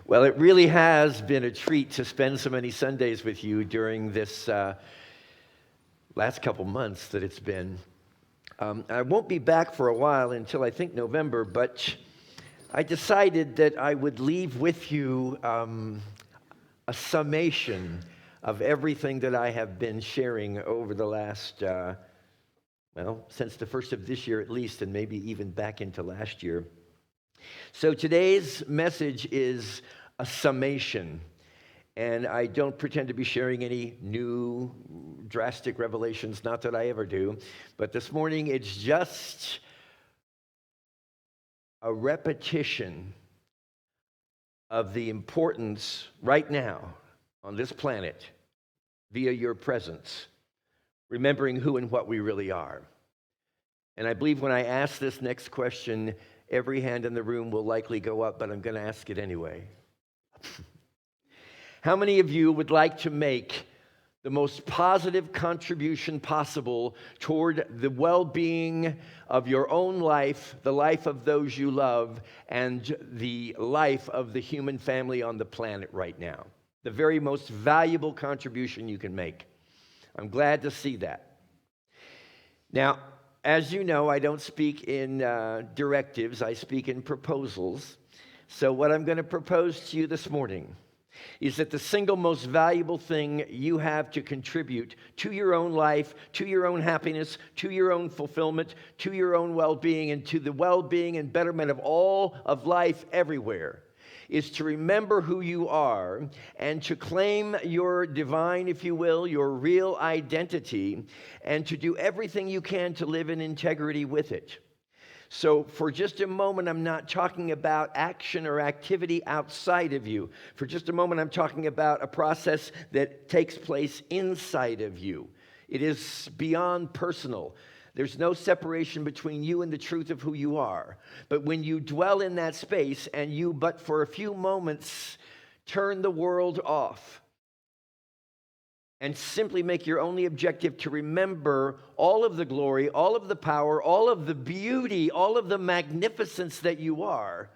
Well, it really has been a treat to spend so many Sundays with you during this last couple months that it's been. I won't be back for a while until I think November, but I decided that I would leave with you a summation of everything that I have been sharing over the last, since the first of this year at least, and maybe even back into last year. So today's message is a summation, and I don't pretend to be sharing any new drastic revelations, not that I ever do, but this morning it's just a repetition of the importance right now on this planet via your presence, remembering who and what we really are. And I believe when I ask this next question, every hand in the room will likely go up, but I'm going to ask it anyway. How many of you would like to make the most positive contribution possible toward the well-being of your own life, the life of those you love, and the life of the human family on the planet right now? The very most valuable contribution you can make. I'm glad to see that. Now, as you know, I don't speak in directives, I speak in proposals. So what I'm going to propose to you this morning is that the single most valuable thing you have to contribute to your own life, to your own happiness, to your own fulfillment, to your own well-being, and to the well-being and betterment of all of life everywhere is to remember who you are and to claim your divine, if you will, your real identity, and to do everything you can to live in integrity with it. So for just a moment, I'm not talking about action or activity outside of you. For just a moment, I'm talking about a process that takes place inside of you. It is beyond personal. There's no separation between you and the truth of who you are. But when you dwell in that space and you, but for a few moments, turn the world off and simply make your only objective to remember all of the glory, all of the power, all of the beauty, all of the magnificence that you are,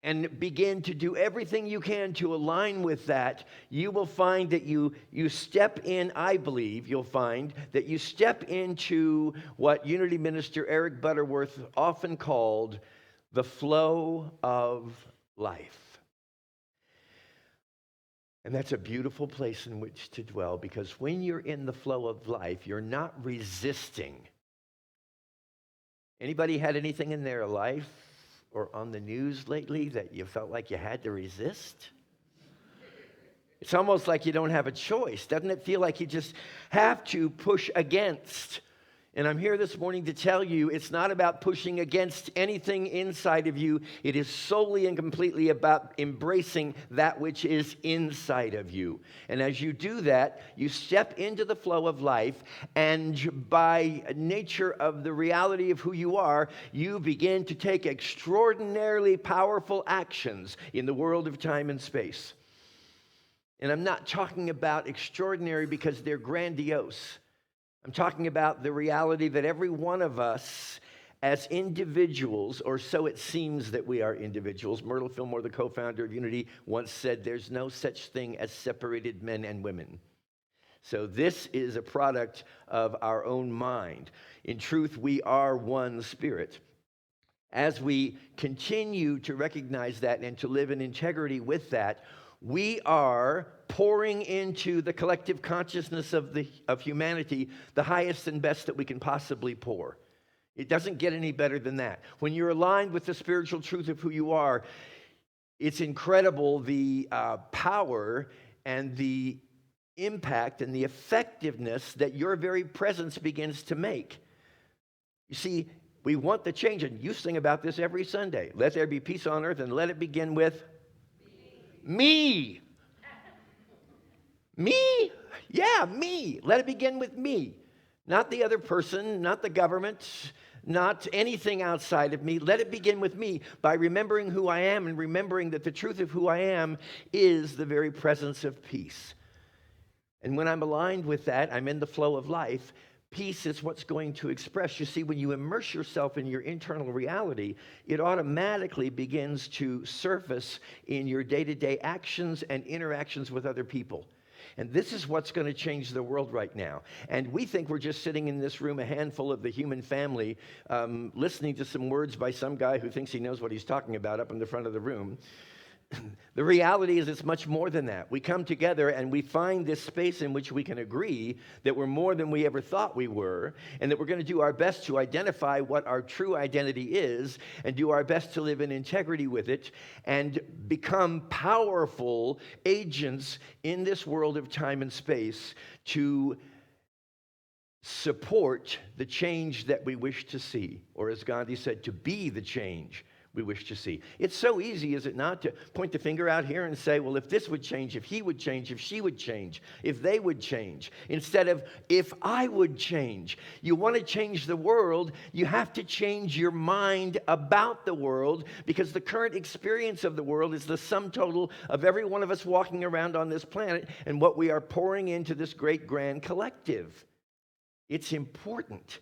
and begin to do everything you can to align with that, you will find that you step in, I believe you'll find, that you step into what Unity Minister Eric Butterworth often called the flow of life. And that's a beautiful place in which to dwell, because when you're in the flow of life, you're not resisting. Anybody had anything in their life or on the news lately that you felt like you had to resist? It's almost like you don't have a choice. Doesn't it feel like you just have to push against? And I'm here this morning to tell you it's not about pushing against anything inside of you. It is solely and completely about embracing that which is inside of you. And as you do that, you step into the flow of life, and by nature of the reality of who you are, you begin to take extraordinarily powerful actions in the world of time and space. And I'm not talking about extraordinary because they're grandiose. I'm talking about the reality that every one of us as individuals, or so it seems that we are individuals. Myrtle Fillmore, the co-founder of Unity, once said, "There's no such thing as separated men and women." So this is a product of our own mind. In truth, we are one spirit. As we continue to recognize that and to live in integrity with that, we are pouring into the collective consciousness of humanity the highest and best that we can possibly pour. It doesn't get any better than that. When you're aligned with the spiritual truth of who you are, it's incredible the power and the impact and the effectiveness that your very presence begins to make. You see, we want the change, and you sing about this every Sunday. Let there be peace on earth, and let it begin with me. Me? Yeah, me. Let it begin with me. Not the other person, not the government, not anything outside of me. Let it begin with me by remembering who I am and remembering that the truth of who I am is the very presence of peace. And when I'm aligned with that, I'm in the flow of life. Peace is what's going to express. You see, when you immerse yourself in your internal reality, it automatically begins to surface in your day-to-day actions and interactions with other people. And this is what's going to change the world right now. And we think we're just sitting in this room, a handful of the human family, listening to some words by some guy who thinks he knows what he's talking about up in the front of the room. The reality is it's much more than that. We come together and we find this space in which we can agree that we're more than we ever thought we were, and that we're going to do our best to identify what our true identity is and do our best to live in integrity with it and become powerful agents in this world of time and space to support the change that we wish to see, or as Gandhi said, to be the change we wish to see. It's so easy, is it not, to point the finger out here and say, well, if this would change, if he would change, if she would change, if they would change, instead of if I would change. You want to change the world, you have to change your mind about the world, because the current experience of the world is the sum total of every one of us walking around on this planet and what we are pouring into this great grand collective. It's important.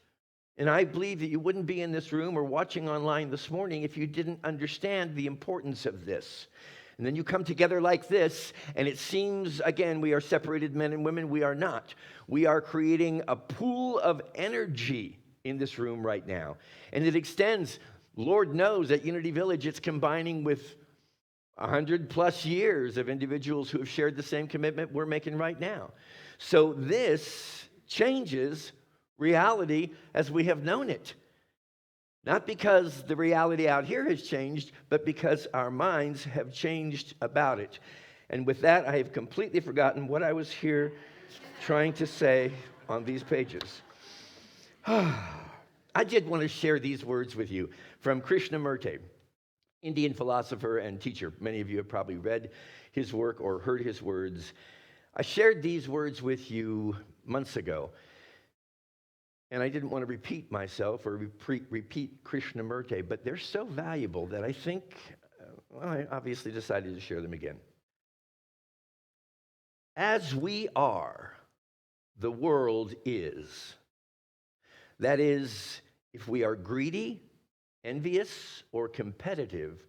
And I believe that you wouldn't be in this room or watching online this morning if you didn't understand the importance of this. And then you come together like this, and it seems, again, we are separated men and women. We are not. We are creating a pool of energy in this room right now. And it extends, Lord knows, at Unity Village, it's combining with 100+ years of individuals who have shared the same commitment we're making right now. So this changes reality as we have known it. Not because the reality out here has changed, but because our minds have changed about it. And with that, I have completely forgotten what I was here trying to say on these pages. I did want to share these words with you from Krishnamurti, Indian philosopher and teacher. Many of you have probably read his work or heard his words. I shared these words with you months ago. And I didn't want to repeat myself or repeat Krishnamurti, but they're so valuable that I think, I obviously decided to share them again. As we are, the world is. That is, if we are greedy, envious, or competitive,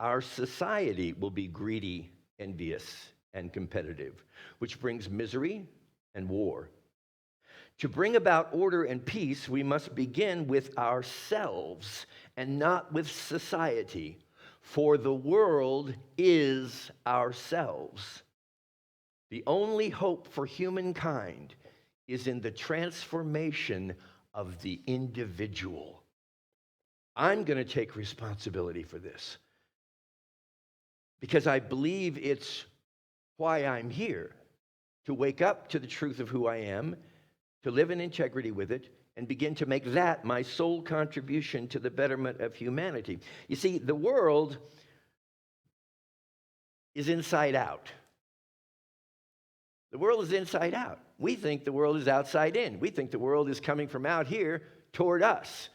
our society will be greedy, envious, and competitive, which brings misery and war. To bring about order and peace, we must begin with ourselves and not with society, for the world is ourselves. The only hope for humankind is in the transformation of the individual. I'm going to take responsibility for this because I believe it's why I'm here, to wake up to the truth of who I am, to live in integrity with it, and begin to make that my sole contribution to the betterment of humanity. You see, the world is inside out. The world is inside out. We think the world is outside in. We think the world is coming from out here toward us.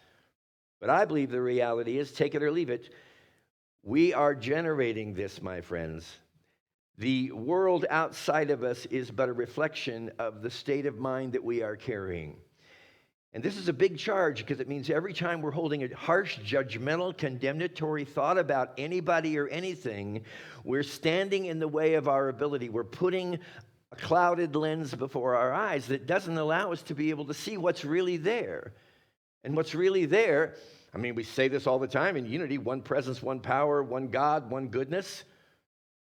But I believe the reality is, take it or leave it, we are generating this, my friends. The world outside of us is but a reflection of the state of mind that we are carrying. And this is a big charge because it means every time we're holding a harsh, judgmental, condemnatory thought about anybody or anything, we're standing in the way of our ability. We're putting a clouded lens before our eyes that doesn't allow us to be able to see what's really there. And what's really there, I mean, we say this all the time in Unity: one presence, one power, one God, one goodness.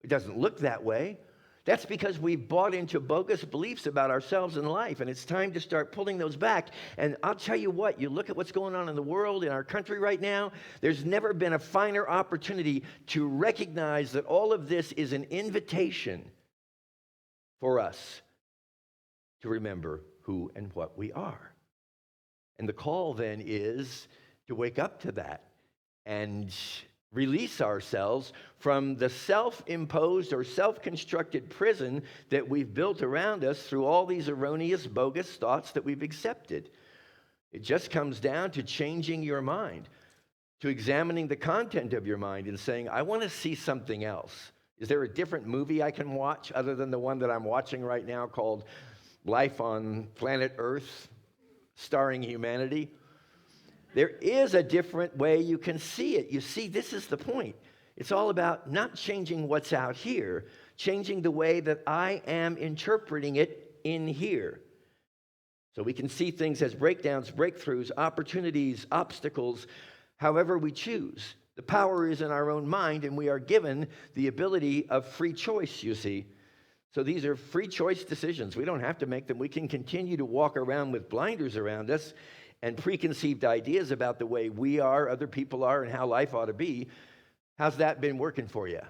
It doesn't look that way. That's because we've bought into bogus beliefs about ourselves and life, and it's time to start pulling those back. And I'll tell you what, you look at what's going on in the world, in our country right now, there's never been a finer opportunity to recognize that all of this is an invitation for us to remember who and what we are. And the call then is to wake up to that and release ourselves from the self-imposed or self-constructed prison that we've built around us through all these erroneous, bogus thoughts that we've accepted. It just comes down to changing your mind, to examining the content of your mind and saying, I want to see something else. Is there a different movie I can watch other than the one that I'm watching right now called Life on Planet Earth? starring humanity. There is a different way you can see it. You see, this is the point. It's all about not changing what's out here, changing the way that I am interpreting it in here. So we can see things as breakdowns, breakthroughs, opportunities, obstacles, however we choose. The power is in our own mind, and we are given the ability of free choice, you see. So these are free choice decisions. We don't have to make them. We can continue to walk around with blinders around us and preconceived ideas about the way we are, other people are, and how life ought to be. How's that been working for you?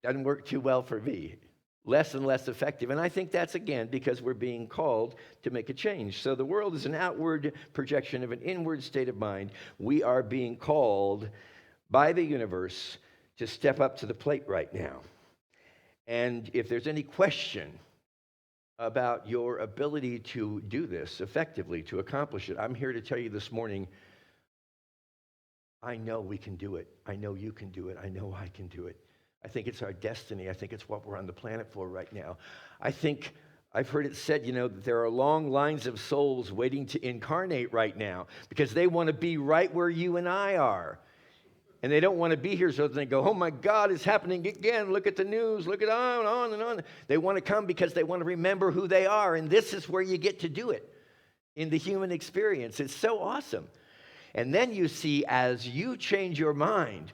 Doesn't work too well for me. Less and less effective. And I think that's, again, because we're being called to make a change. So the world is an outward projection of an inward state of mind. We are being called by the universe to step up to the plate right now. And if there's any question about your ability to do this effectively, to accomplish it, I'm here to tell you this morning, I know we can do it. I know you can do it. I know I can do it. I think it's our destiny. I think it's what we're on the planet for right now. I think I've heard it said, that there are long lines of souls waiting to incarnate right now because they want to be right where you and I are. And they don't want to be here so that they go, oh my God, it's happening again. Look at the news. Look at on and on. They want to come because they want to remember who they are. And this is where you get to do it in the human experience. It's so awesome. And then you see, as you change your mind,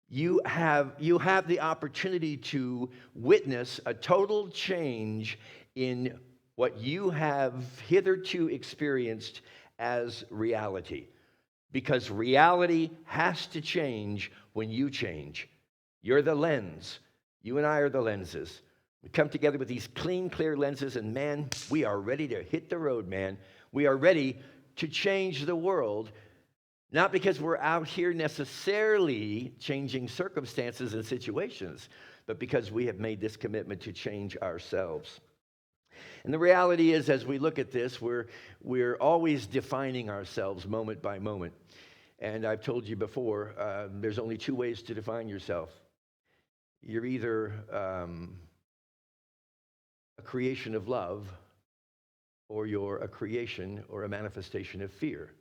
you have the opportunity to witness a total change in what you have hitherto experienced as reality. Because reality has to change when you change. You're the lens. You and I are the lenses. We come together with these clean, clear lenses, and man, we are ready to hit the road, man. We are ready to change the world, not because we're out here necessarily changing circumstances and situations, but because we have made this commitment to change ourselves. And the reality is, as we look at this, we're always defining ourselves moment by moment. And I've told you before, there's only two ways to define yourself. You're either a creation of love, or you're a creation or a manifestation of fear.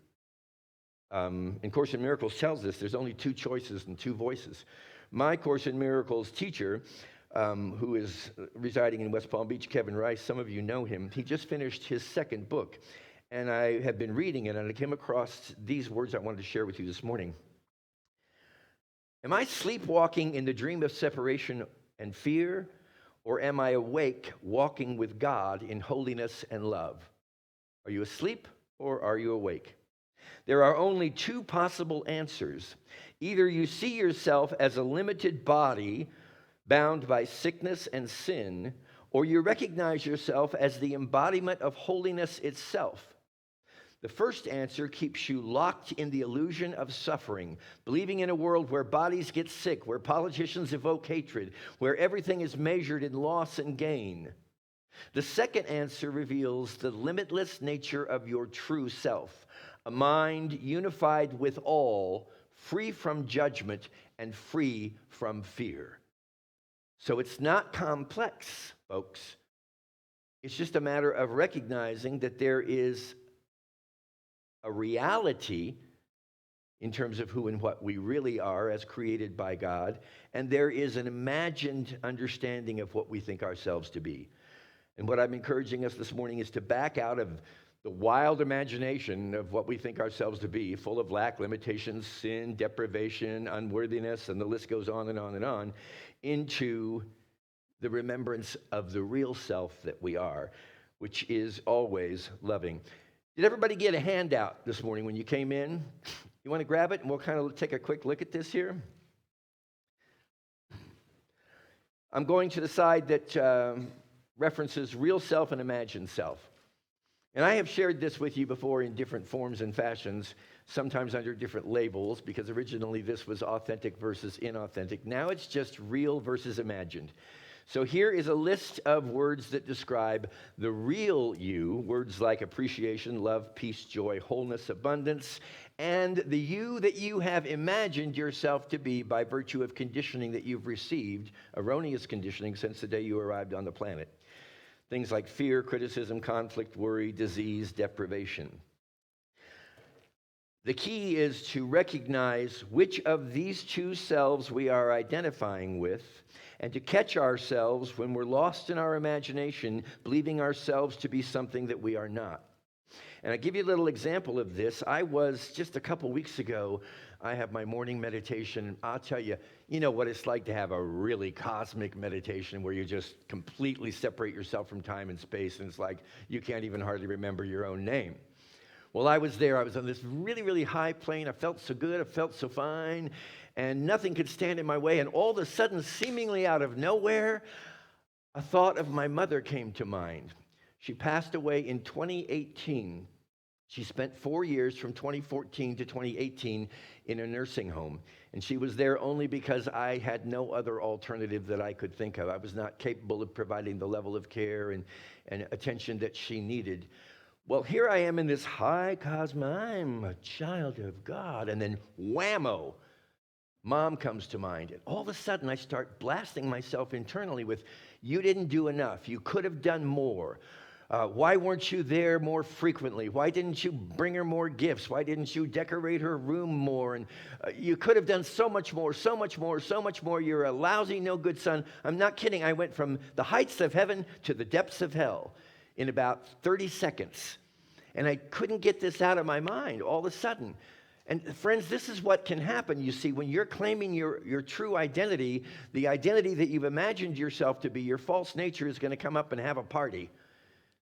And Course in Miracles tells us there's only two choices and two voices. My Course in Miracles teacher, who is residing in West Palm Beach, Kevin Rice, some of you know him. He just finished his second book, and I have been reading it, and I came across these words I wanted to share with you this morning. Am I sleepwalking in the dream of separation and fear, or am I awake, walking with God in holiness and love? Are you asleep, or are you awake? There are only two possible answers. Either you see yourself as a limited body bound by sickness and sin, or you recognize yourself as the embodiment of holiness itself. The first answer keeps you locked in the illusion of suffering, believing in a world where bodies get sick, where politicians evoke hatred, where everything is measured in loss and gain. The second answer reveals the limitless nature of your true self, a mind unified with all, free from judgment and free from fear. So it's not complex, folks. It's just a matter of recognizing that there is a reality in terms of who and what we really are as created by God, and there is an imagined understanding of what we think ourselves to be. And what I'm encouraging us this morning is to back out of the wild imagination of what we think ourselves to be, full of lack, limitations, sin, deprivation, unworthiness, and the list goes on and on and on, into the remembrance of the real self that we are, which is always loving. Did everybody get a handout this morning when you came in? You want to grab it, and we'll kind of take a quick look at this here. I'm going to the side that references real self and imagined self. And I have shared this with you before in different forms and fashions, sometimes under different labels, because originally this was authentic versus inauthentic. Now it's just real versus imagined. So here is a list of words that describe the real you, words like appreciation, love, peace, joy, wholeness, abundance, and the you that you have imagined yourself to be by virtue of conditioning that you've received, erroneous conditioning since the day you arrived on the planet. Things like fear, criticism, conflict, worry, disease, deprivation. The key is to recognize which of these two selves we are identifying with and to catch ourselves when we're lost in our imagination, believing ourselves to be something that we are not. And I'll give you a little example of this. I was just a couple weeks ago, I have my morning meditation. I'll tell you, you know what it's like to have a really cosmic meditation where you just completely separate yourself from time and space, and it's like you can't even hardly remember your own name. Well, I was there. I was on this really, really high plane. I felt so good. I felt so fine. And nothing could stand in my way. And all of a sudden, seemingly out of nowhere, a thought of my mother came to mind. She passed away in 2018. She spent 4 years from 2014 to 2018 in a nursing home. And she was there only because I had no other alternative that I could think of. I was not capable of providing the level of care and attention that she needed. Well, here I am in this high cosmos, I'm a child of God, and then whammo, Mom comes to mind. And all of a sudden, I start blasting myself internally with, you didn't do enough, you could have done more. Why weren't you there more frequently? Why didn't you bring her more gifts? Why didn't you decorate her room more? And you could have done so much more, so much more, so much more. You're a lousy, no good son. I'm not kidding. I went from the heights of heaven to the depths of hell in about 30 seconds. And I couldn't get this out of my mind all of a sudden. And friends, this is what can happen, you see, when you're claiming your true identity, the identity that you've imagined yourself to be, your false nature is going to come up and have a party.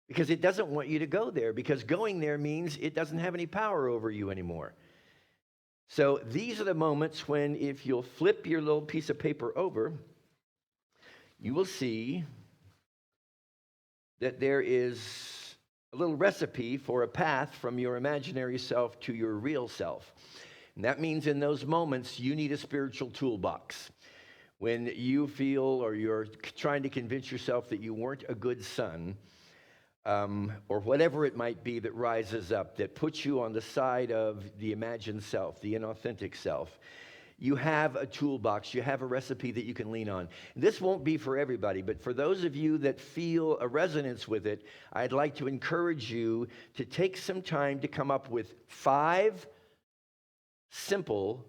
Because it doesn't want you to go there, because going there means it doesn't have any power over you anymore. So these are the moments when, if you'll flip your little piece of paper over, you will see that there is a little recipe for a path from your imaginary self to your real self. And that means in those moments, you need a spiritual toolbox. When you feel or you're trying to convince yourself that you weren't a good son, or whatever it might be that rises up, that puts you on the side of the imagined self, the inauthentic self, you have a toolbox, you have a recipe that you can lean on. This won't be for everybody, but for those of you that feel a resonance with it, I'd like to encourage you to take some time to come up with 5 simple,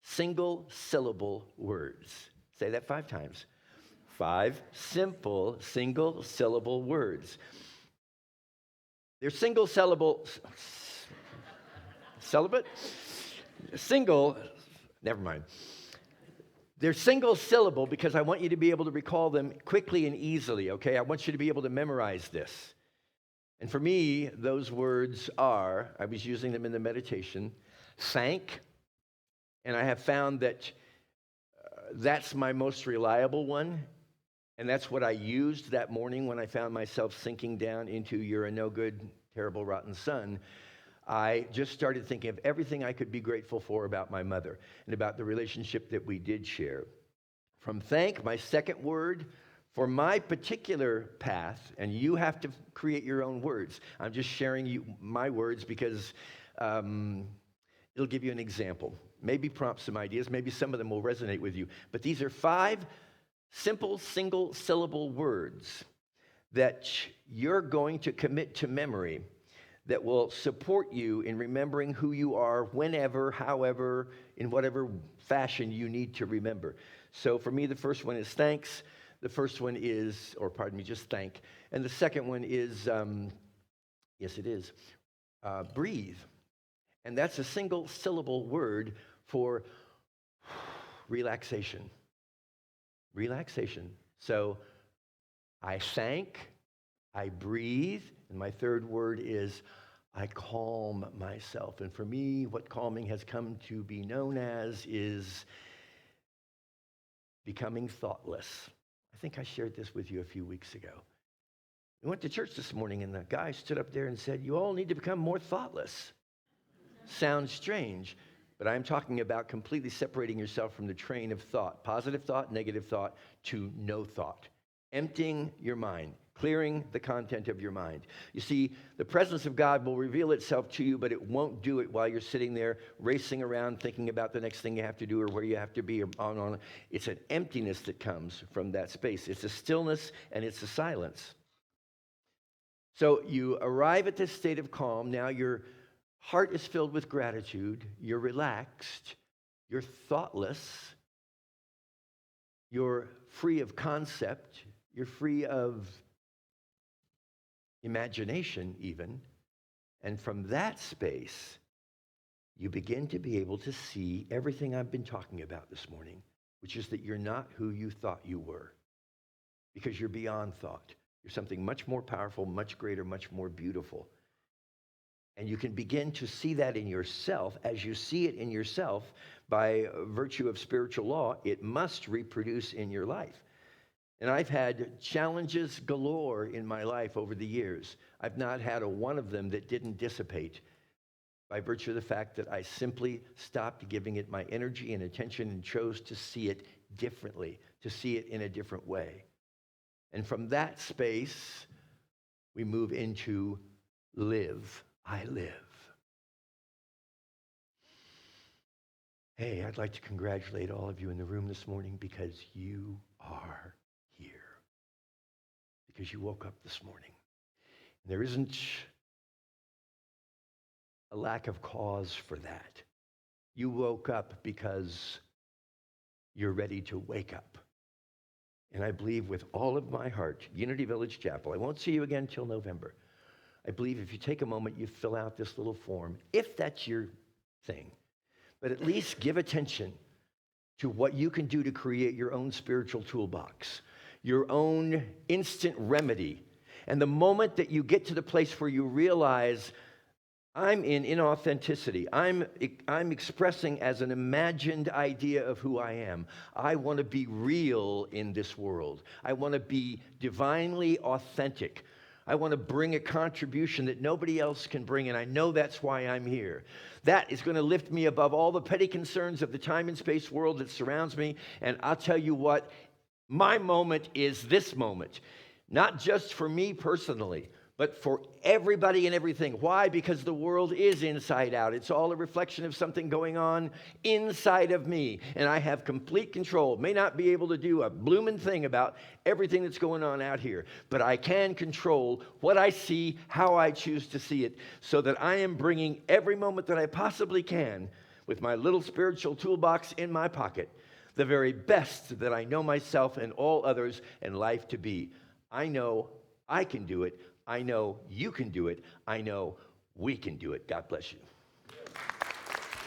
single-syllable words. Say that 5 times. 5 simple, single-syllable words. They're single-syllable, celibate? Single, never mind. They're single syllable because I want you to be able to recall them quickly and easily, okay? I want you to be able to memorize this. And for me, those words are, I was using them in the meditation, thank, and I have found that that's my most reliable one, and that's what I used that morning when I found myself sinking down into you're a no good, terrible, rotten son. I just started thinking of everything I could be grateful for about my mother and about the relationship that we did share. From thank, my second word, for my particular path, and you have to create your own words. I'm just sharing you my words because it'll give you an example. Maybe prompt some ideas. Maybe some of them will resonate with you. But these are 5 simple, single-syllable words that you're going to commit to memory that will support you in remembering who you are whenever, however, in whatever fashion you need to remember. So for me, the first one is thanks. The first one is, or pardon me, just thank. And the second one is, yes, it is, breathe. And that's a single syllable word for relaxation. Relaxation. So I thank, I breathe, and my third word is I calm myself. And for me, what calming has come to be known as is becoming thoughtless. I think I shared this with you a few weeks ago. We went to church this morning, and the guy stood up there and said, you all need to become more thoughtless. Sounds strange, but I'm talking about completely separating yourself from the train of thought, positive thought, negative thought, to no thought. Emptying your mind, clearing the content of your mind. You see, the presence of God will reveal itself to you, but it won't do it while you're sitting there racing around thinking about the next thing you have to do or where you have to be or on. It's an emptiness that comes from that space. It's a stillness and it's a silence. So you arrive at this state of calm. Now your heart is filled with gratitude. You're relaxed. You're thoughtless. You're free of concept. You're free of imagination, even. And from that space, you begin to be able to see everything I've been talking about this morning, which is that you're not who you thought you were, because you're beyond thought. You're something much more powerful, much greater, much more beautiful. And you can begin to see that in yourself. As you see it in yourself, by virtue of spiritual law, it must reproduce in your life. And I've had challenges galore in my life over the years. I've not had a one of them that didn't dissipate by virtue of the fact that I simply stopped giving it my energy and attention and chose to see it differently, to see it in a different way. And from that space, we move into live. I live. Hey, I'd like to congratulate all of you in the room this morning because you are here. Because you woke up this morning. There isn't a lack of cause for that. You woke up because you're ready to wake up. And I believe with all of my heart, Unity Village Chapel, I won't see you again till November. I believe if you take a moment, you fill out this little form, if that's your thing. But at least give attention to what you can do to create your own spiritual toolbox, your own instant remedy. And the moment that you get to the place where you realize, I'm in inauthenticity. I'm expressing as an imagined idea of who I am. I want to be real in this world. I want to be divinely authentic. I want to bring a contribution that nobody else can bring, and I know that's why I'm here. That is going to lift me above all the petty concerns of the time and space world that surrounds me, and I'll tell you what, my moment is this moment. Not just for me personally, but for everybody and everything. Why? Because the world is inside out. It's all a reflection of something going on inside of me. And I have complete control. May not be able to do a bloomin' thing about everything that's going on out here, but I can control what I see, how I choose to see it, so that I am bringing every moment that I possibly can with my little spiritual toolbox in my pocket, the very best that I know myself and all others and life to be. I know I can do it. I know you can do it. I know we can do it. God bless you.